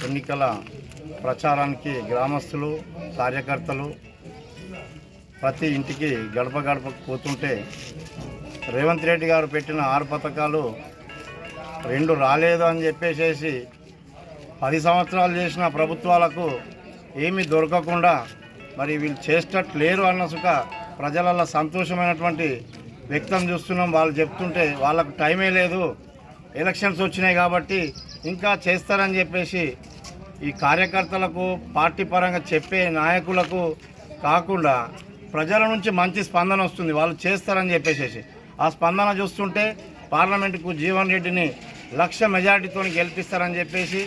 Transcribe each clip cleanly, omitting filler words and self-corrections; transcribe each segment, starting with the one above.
ఎన్నికల ప్రచారానికి గ్రామస్తులు కార్యకర్తలు ప్రతి ఇంటికి గడప గడపకు పోతుంటే రేవంత్ రెడ్డి గారు పెట్టిన 6 పథకాలు 2 రాలేదు అని చెప్పేసి 10 సంవత్సరాలు చేసిన ప్రభుత్వాలకు ఏమీ దొరకకుండా మరి వీళ్ళు చేసేటట్టు లేరు అన్న సుఖ ప్రజలలో సంతోషమైనటువంటి వ్యక్తం చూస్తున్నాం. వాళ్ళు చెప్తుంటే వాళ్ళకు టైమే లేదు, ఎలక్షన్స్ వచ్చినాయి కాబట్టి ఇంకా చేస్తారని చెప్పేసి ఈ కార్యకర్తలకు పార్టీ పరంగా చెప్పే నాయకులకు కాకుండా ప్రజల నుంచి మంచి స్పందన వస్తుంది. వాళ్ళు చేస్తారని చెప్పేసి ఆ స్పందన చూస్తుంటే పార్లమెంటుకు జీవన్ రెడ్డిని 1,00,000 మెజారిటీతో గెలిపిస్తారని చెప్పేసి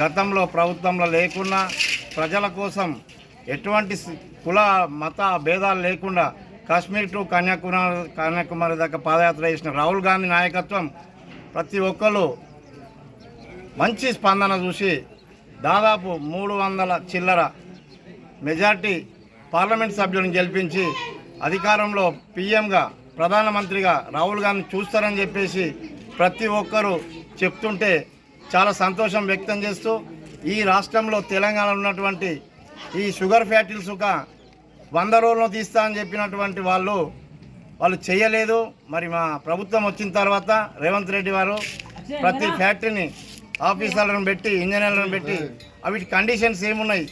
గతంలో ప్రభుత్వంలో లేకున్నా ప్రజల కోసం ఎటువంటి కుల మత భేదాలు లేకుండా కాశ్మీర్ టు కన్యాకుమారి దాకా పాదయాత్ర చేసిన రాహుల్ గాంధీ నాయకత్వం ప్రతి ఒక్కరు మంచి స్పందన చూసి దాదాపు 300 చిల్లర మెజార్టీ పార్లమెంట్ సభ్యులను గెలిపించి అధికారంలో పీఎంగా ప్రధానమంత్రిగా రాహుల్ గాంధీ చూస్తారని చెప్పేసి ప్రతి ఒక్కరూ చెప్తుంటే చాలా సంతోషం వ్యక్తం చేస్తూ ఈ రాష్ట్రంలో తెలంగాణలో ఉన్నటువంటి ఈ షుగర్ ఫ్యాక్టరీలు సుఖ 100 రోజుల్లో తీస్తా అని చెప్పినటువంటి వాళ్ళు చేయలేదు. మరి మా ప్రభుత్వం వచ్చిన తర్వాత రేవంత్ రెడ్డి వారు ప్రతి ఫ్యాక్టరీని ఆఫీసర్లను పెట్టి ఇంజనీర్లను పెట్టి వీటి కండిషన్స్ ఏమున్నాయి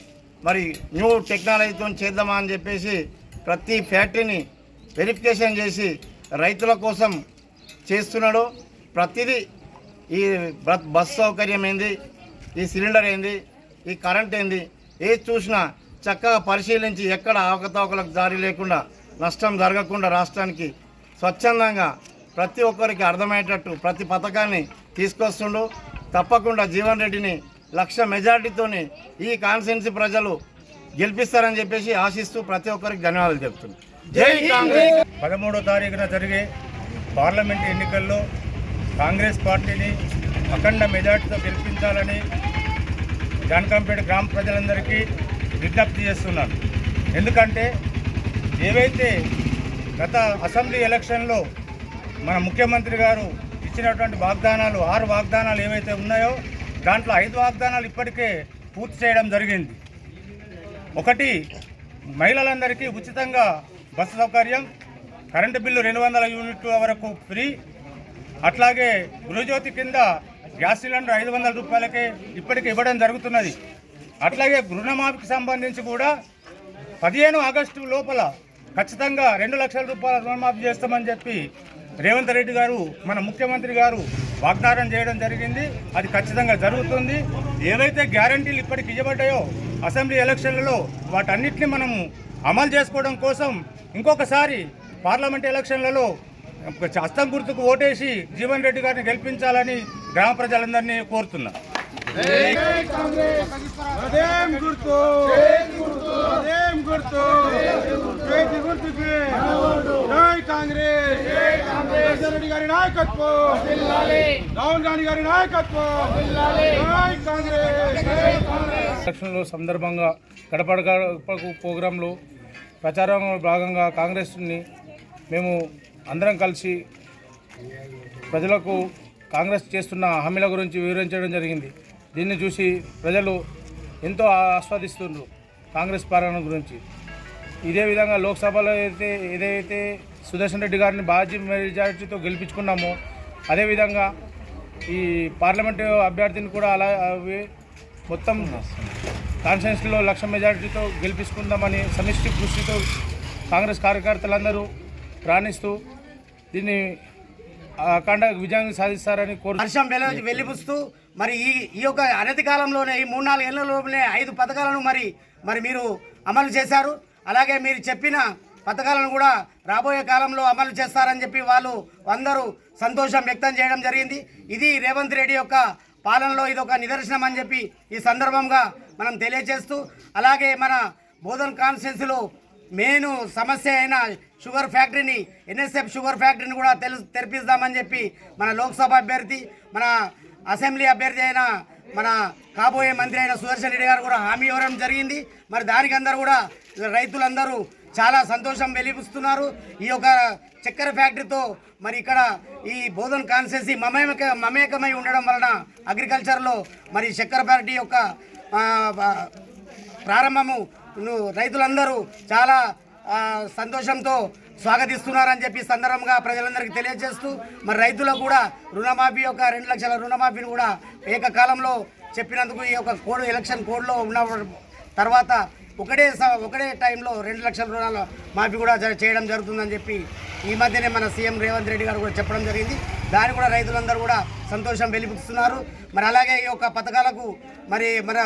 మరి న్యూ టెక్నాలజీతో చేద్దామా అని చెప్పేసి ప్రతి ఫ్యాక్టరీని వెరిఫికేషన్ చేసి రైతుల కోసం చేస్తున్నాడు. ప్రతిదీ ఈ బస్ సౌకర్యం ఏంది, ఈ సిలిండర్ ఏంది, ఈ కరెంట్ ఏంది, ఏది చూసినా చక్కగా పరిశీలించి ఎక్కడ అవకతవకలకు దారి లేకుండా నష్టం జరగకుండా రాష్ట్రానికి స్వచ్ఛందంగా ప్రతి ఒక్కరికి అర్థమయ్యేటట్టు ప్రతి పథకాన్ని తీసుకొస్తుండు. తప్పకుండా జీవన్ రెడ్డిని 1,00,000 మెజార్టీతోని ఈ కాన్స్టిట్యున్సీ ప్రజలు గెలిపిస్తారని చెప్పేసి ఆశిస్తూ ప్రతి ఒక్కరికి ధన్యవాదాలు చెప్తున్నాను. జై కాంగ్రెస్. 13వ తారీఖున జరిగే పార్లమెంట్ ఎన్నికల్లో కాంగ్రెస్ పార్టీని అఖండ మెజార్టీతో గెలిపించాలని జానకంపేట గ్రామ ప్రజలందరికీ విజ్ఞప్తి చేస్తున్నాను. ఎందుకంటే ఏవైతే గత అసెంబ్లీ ఎలక్షన్లో మన ముఖ్యమంత్రి గారు ఇచ్చినటువంటి వాగ్దానాలు 6 వాగ్దానాలు ఏవైతే ఉన్నాయో దాంట్లో 5 వాగ్దానాలు ఇప్పటికే పూర్తి చేయడం జరిగింది. ఒకటి, మహిళలందరికీ ఉచితంగా బస్సు సౌకర్యం, కరెంటు బిల్లు 200 యూనిట్ల వరకు ఫ్రీ, అట్లాగే గృహజ్యోతి కింద గ్యాస్ సిలిండర్ 500 రూపాయలకే ఇప్పటికి ఇవ్వడం జరుగుతున్నది. అట్లాగే రుణమాఫీకి సంబంధించి కూడా 15 ఆగస్టు లోపల ఖచ్చితంగా 2 లక్షల రూపాయల రుణమాఫీ చేస్తామని చెప్పి రేవంత్ రెడ్డి గారు మన ముఖ్యమంత్రి గారు వాగ్దానం చేయడం జరిగింది. అది ఖచ్చితంగా జరుగుతుంది. ఏవైతే గ్యారంటీలు ఇప్పటికి ఇవ్వబడ్డాయో అసెంబ్లీ ఎలక్షన్లలో వాటన్నిటిని మనము అమలు చేసుకోవడం కోసం ఇంకొకసారి పార్లమెంట్ ఎలక్షన్లలో హస్తం గుర్తుకు ఓటేసి జీవన్ రెడ్డి గారిని గెలిపించాలని గ్రామ ప్రజలందరినీ కోరుతున్నా. ఎలక్షన్ల సందర్భంగా గడప గడపకు ప్రోగ్రాంలో ప్రచారంలో భాగంగా కాంగ్రెస్ని మేము అందరం కలిసి ప్రజలకు కాంగ్రెస్ చేస్తున్న హామీల గురించి వివరించడం జరిగింది. దీన్ని చూసి ప్రజలు ఎంతో ఆస్వాదిస్తున్నారు కాంగ్రెస్ పాలన గురించి. ఇదే విధంగా లోక్సభలో ఏదైతే సుదర్శన్ రెడ్డి గారిని భారీ మెజారిటీతో గెలిపించుకున్నామో అదేవిధంగా ఈ పార్లమెంటు అభ్యర్థిని కూడా అలా మొత్తం కాన్స్టిట్యున్సీలో 1,00,000 మెజారిటీతో గెలిపించుకుందామని సమిష్టి కృషితో కాంగ్రెస్ కార్యకర్తలందరూ ప్రాణిస్తూ దీన్ని అఖండ విజయాన్ని సాధిస్తారని వర్షం వెలిపిస్తూ మరి ఈ యొక్క అనతి కాలంలోనే ఈ 3-4 ఏళ్లలోనే 5 పథకాలను మరి మీరు అమలు చేశారు. అలాగే మీరు చెప్పిన పథకాలను కూడా రాబోయే కాలంలో అమలు చేస్తారని చెప్పి వాళ్ళు అందరూ సంతోషం వ్యక్తం చేయడం జరిగింది. ఇది రేవంత్ రెడ్డి యొక్క పాలనలో ఇది ఒక నిదర్శనం అని చెప్పి ఈ సందర్భంగా మనం తెలియజేస్తూ, అలాగే మన బోధన్ కాన్స్టిట్యున్సీలో మెయిన్ సమస్య అయిన షుగర్ ఫ్యాక్టరీని ఎన్ఎస్ఎఫ్ షుగర్ ఫ్యాక్టరీని కూడా తెరిపిస్తామని చెప్పి మన లోక్సభ అభ్యర్థి మన అసెంబ్లీ అభ్యర్థి అయిన మన కాబోయే మంత్రి అయిన సుదర్శన్ రెడ్డి గారు కూడా హామీ ఇవ్వడం జరిగింది. మరి దానికి అందరూ కూడా రైతులందరూ చాలా సంతోషం వెలిపిస్తున్నారు. ఈ యొక్క చక్కెర ఫ్యాక్టరీతో మరి ఇక్కడ ఈ బోధన్ కాన్స్టిట్యున్సీ మమేకమై ఉండడం వలన అగ్రికల్చర్లో మరి చక్కెర ఫ్యాక్టరీ యొక్క ప్రారంభము రైతులందరూ చాలా సంతోషంతో స్వాగతిస్తున్నారని చెప్పి సందర్భంగా ప్రజలందరికీ తెలియజేస్తూ మరి రైతులకు కూడా రుణమాఫీ యొక్క 2 లక్షల రుణమాఫీని కూడా ఏకకాలంలో చెప్పినందుకు ఈ యొక్క కోడ్ ఎలక్షన్ కోడ్లో ఉన్న తర్వాత ఒకటే టైంలో 2 లక్షల రుణాల మాఫీ కూడా చేయడం జరుగుతుందని చెప్పి ఈ మధ్యనే మన సీఎం రేవంత్ రెడ్డి గారు కూడా చెప్పడం జరిగింది. దాన్ని కూడా రైతులందరూ కూడా సంతోషం వెలిపిస్తున్నారు. మరి అలాగే ఈ యొక్క పథకాలకు మరి మన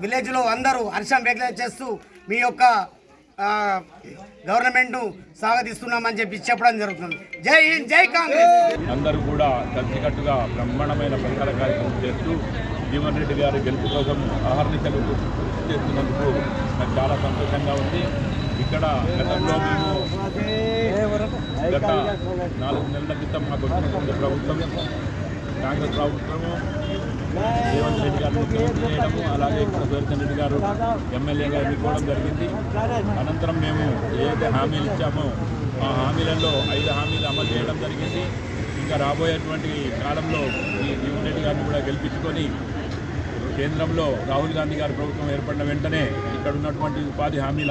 విలేజ్లో అందరూ హర్షం వ్యక్తం చేస్తూ మీ యొక్క గవర్నమెంట్ను స్వాగతిస్తున్నామని చెప్పి చెప్పడం జరుగుతుంది. జై హింద్, జై కాంగ్రెస్. అందరూ కూడా కలిసికట్టుగా బ్రహ్మాండమైన ప్రచార కార్యక్రమం చేస్తూ జీవన్ రెడ్డి గారి గెలుపు కోసం ఆహర్నిశలు కృషి చేస్తున్నందుకు నాకు చాలా సంతోషంగా ఉంది. ఇక్కడ గతంలో మేము గత 4 నెలల క్రితం మాకు వచ్చినటువంటి ప్రభుత్వం కాంగ్రెస్ ప్రభుత్వము రేవంత్ రెడ్డి గారు ముఖ్యమంత్రి చేయడము, అలాగే ఇక్కడ సుదర్శన్ రెడ్డి గారు ఎమ్మెల్యేగా ఎన్నుకోవడం జరిగింది. అనంతరం మేము ఏదైతే హామీలు ఇచ్చామో ఆ హామీలలో 5 హామీలు అమలు చేయడం జరిగింది. ఇంకా రాబోయేటువంటి కాలంలో ఈ జీవన్ రెడ్డి గారిని కూడా గెలిపించుకొని కేంద్రంలో రాహుల్ గాంధీ గారి ప్రభుత్వం ఏర్పడిన వెంటనే ఇక్కడ ఉన్నటువంటి ఉపాధి హామీ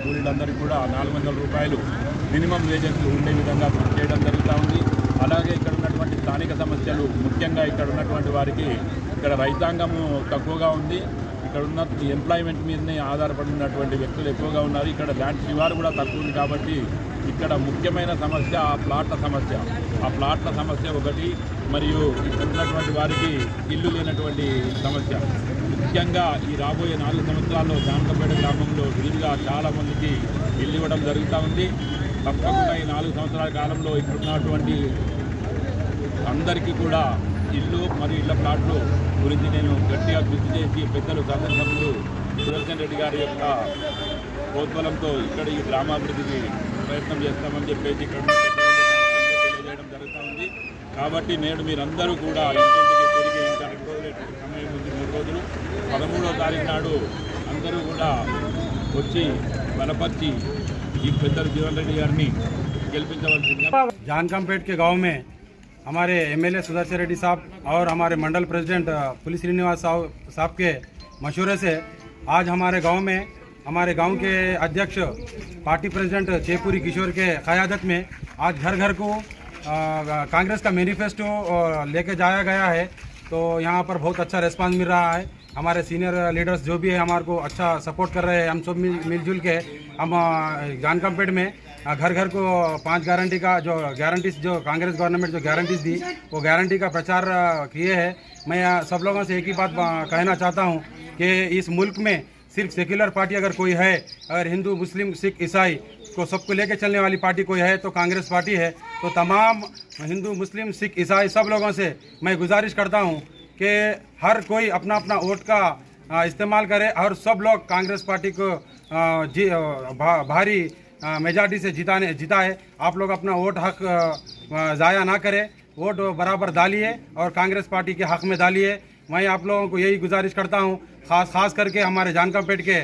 కూలీలందరికీ కూడా 400 రూపాయలు మినిమం వేజెస్ ఉండే విధంగా కృషి చేయడం జరుగుతూ ఉంది. అలాగే ఇక్కడ ఉన్నటువంటి స్థానిక సమస్యలు, ముఖ్యంగా ఇక్కడ ఉన్నటువంటి వారికి ఇక్కడ రైతాంగము తక్కువగా ఉంది. ఇక్కడ ఉన్న ఎంప్లాయ్మెంట్ మీదనే ఆధారపడినటువంటి వ్యక్తులు ఎక్కువగా ఉన్నారు. ఇక్కడ ల్యాండ్ శివారు కూడా తక్కువ ఉంది. కాబట్టి ఇక్కడ ముఖ్యమైన సమస్య ఆ ప్లాట్ల సమస్య ఒకటి, మరియు ఇక్కడ ఉన్నటువంటి వారికి ఇల్లు లేనటువంటి సమస్య. ముఖ్యంగా ఈ రాబోయే 4 సంవత్సరాల్లో జానకంపేట గ్రామంలో విరివిగా చాలామందికి ఇల్లు ఇవ్వడం జరుగుతూ ఉంది. తప్పకుండా ఈ 4 సంవత్సరాల కాలంలో ఇక్కడ ఉన్నటువంటి అందరికీ కూడా ఇల్లు మరియు ఇళ్ల ప్లాట్లు గురించి నేను గట్టిగా కృషి చేసి పెద్దలు శాసనసభ్యులు సుదర్శన్ రెడ్డి గారి యొక్క ప్రోద్బలంతో ఇక్కడ ఈ గ్రామాభివృద్ధికి ప్రయత్నం చేస్తామని చెప్పేసి ఇక్కడ తెలియజేయడం జరుగుతూ ఉంది. కాబట్టి నేడు మీరందరూ కూడా ఇంటింటికి తిరిగి ఇంకా 2 రోజులు సమయం ఉంది, 3 రోజులు 13వ తారీఖు నాడు అందరూ కూడా వచ్చి బలపరిచి ఈ పెద్దలు జీవన్ రెడ్డి గారిని गेलपिंचवलसिंदिगा। जानकामपेट के गांव में हमारे एमएलए सुदर्शन रेड्डी साहब और हमारे मंडल प्रेसिडेंट पुलिस श्रीनिवास साहब के मशवरे से आज हमारे गांव में हमारे गांव के अध्यक्ष पार्टी प्रेसिडेंट चेपुरी किशोर के क़यादत में आज घर घर को कांग्रेस का मैनिफेस्टो लेके जाया गया है। तो यहाँ पर बहुत अच्छा रिस्पांस मिल रहा है। हमारे सीनियर लीडर्स जो भी है हमारे को अच्छा सपोर्ट कर रहे हैं। हम सब मिलजुल के हम जानकामपेट में घर घर को 5 गारंटी का जो गारंटीज जो कांग्रेस गवर्नमेंट जो गारंटीज दी वो गारंटी का प्रचार किए हैं। मैं सब लोगों से एक ही बात कहना चाहता हूँ कि इस मुल्क में सिर्फ सेक्युलर पार्टी अगर कोई है, अगर हिंदू मुस्लिम सिख ईसाई को सबको लेके चलने वाली पार्टी कोई है तो कांग्रेस पार्टी है। तो तमाम हिंदू मुस्लिम सिख ईसाई सब लोगों से मैं गुजारिश करता हूँ कि हर कोई अपना अपना वोट का इस्तेमाल करे और सब लोग कांग्रेस पार्टी को भारी मेजॉरिटी से जिताए। आप लोग अपना वोट हक ज़ाया ना करें, वोट बराबर डालिए और कांग्रेस पार्टी के हक में डालिए। मैं आप लोगों को यही गुजारिश करता हूँ, खास करके हमारे जानकामपेट के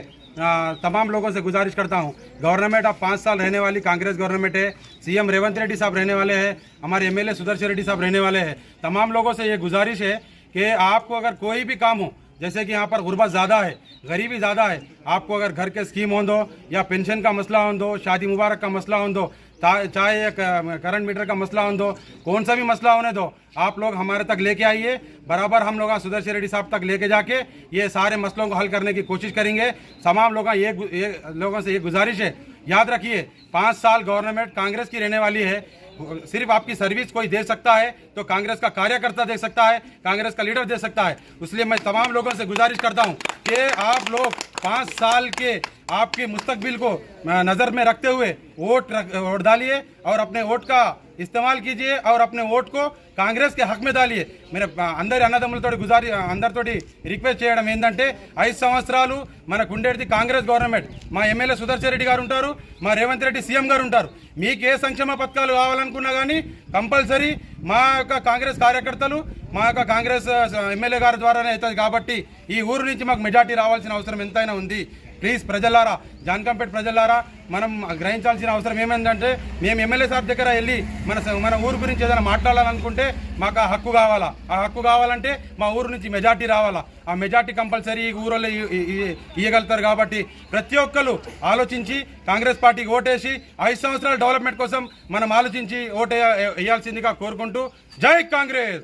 तमाम लोगों से गुजारिश करता हूँ। गवर्नमेंट अब 5 साल रहने वाली कांग्रेस गवर्नमेंट है। सीएम रेवंत रेड्डी साहब रहने वाले हैं, हमारे एमएलए सुदर्शन रेड्डी साहब रहने वाले हैं। तमाम लोगों से ये गुजारिश है कि आपको अगर कोई भी काम हो, जैसे कि यहाँ पर गुर्बत ज़्यादा है, गरीबी ज़्यादा है, आपको अगर घर के स्कीम हो दो या पेंशन का मसला हो दो, शादी मुबारक का मसला हो दो, चाहे करंट मीटर का मसला हो दो, कौन सा भी मसला होने दो, आप लोग हमारे तक लेके आइए। बराबर हम लोग सुदर्शन रेड्डी साहब तक लेके जाके ये सारे मसलों को हल करने की कोशिश करेंगे। तमाम लोगों से ये गुजारिश है, याद रखिए 5 साल गवर्नमेंट कांग्रेस की रहने वाली है। सिर्फ आपकी सर्विस कोई दे सकता है तो कांग्रेस का कार्यकर्ता दे सकता है, कांग्रेस का लीडर दे सकता है। इसलिए मैं तमाम लोगों से गुजारिश करता हूं कि आप लोग 5 साल के आपके मुस्तकबिल को नज़र में रखते हुए वोट डालिए और अपने वोट का इस्तेमाल कीजिए और अपने वोट को కాంగ్రెస్ కి హక్ మీద डालिए मेरे అందరి అన్నదమ్ములతోటి అందరితోటి రిక్వెస్ట్ చేయడం ఏంటంటే 5 సంవత్సరాలు మనకు ఉండేది కాంగ్రెస్ గవర్నమెంట్. మా ఎమ్మెల్యే సుదర్శన్ రెడ్డి గారు ఉంటారు, మా రేవంత్ రెడ్డి సీఎం గారు ఉంటారు. మీకు ఏ సంక్షేమ పథకాలు కావాలనుకున్నా కానీ కంపల్సరీ మా యొక్క కాంగ్రెస్ కార్యకర్తలు, మా యొక్క కాంగ్రెస్ ఎమ్మెల్యే గారి ద్వారానే అవుతుంది. కాబట్టి ఈ ఊరు నుంచి మాకు మెజార్టీ రావాల్సిన అవసరం ఎంతైనా ఉంది. ప్లీజ్ ప్రజలారా, జాన్కంపేట ప్రజలారా, మనం గ్రహించాల్సిన అవసరం ఏమైందంటే మేము ఎమ్మెల్యే సార్ దగ్గర వెళ్ళి మన ఊరు గురించి ఏదైనా మాట్లాడాలనుకుంటే మాకు ఆ హక్కు కావాలా. ఆ హక్కు కావాలంటే మా ఊరు నుంచి మెజార్టీ రావాలా. ఆ మెజార్టీ కంపల్సరీ ఈ ఊరిలో ఇవ్వగలుగుతారు. కాబట్టి ప్రతి ఒక్కరు ఆలోచించి కాంగ్రెస్ పార్టీకి ఓటేసి 5 సంవత్సరాల డెవలప్మెంట్ కోసం మనం ఆలోచించి ఓటు వేయాల్సిందిగా కోరుకుంటూ జై కాంగ్రెస్.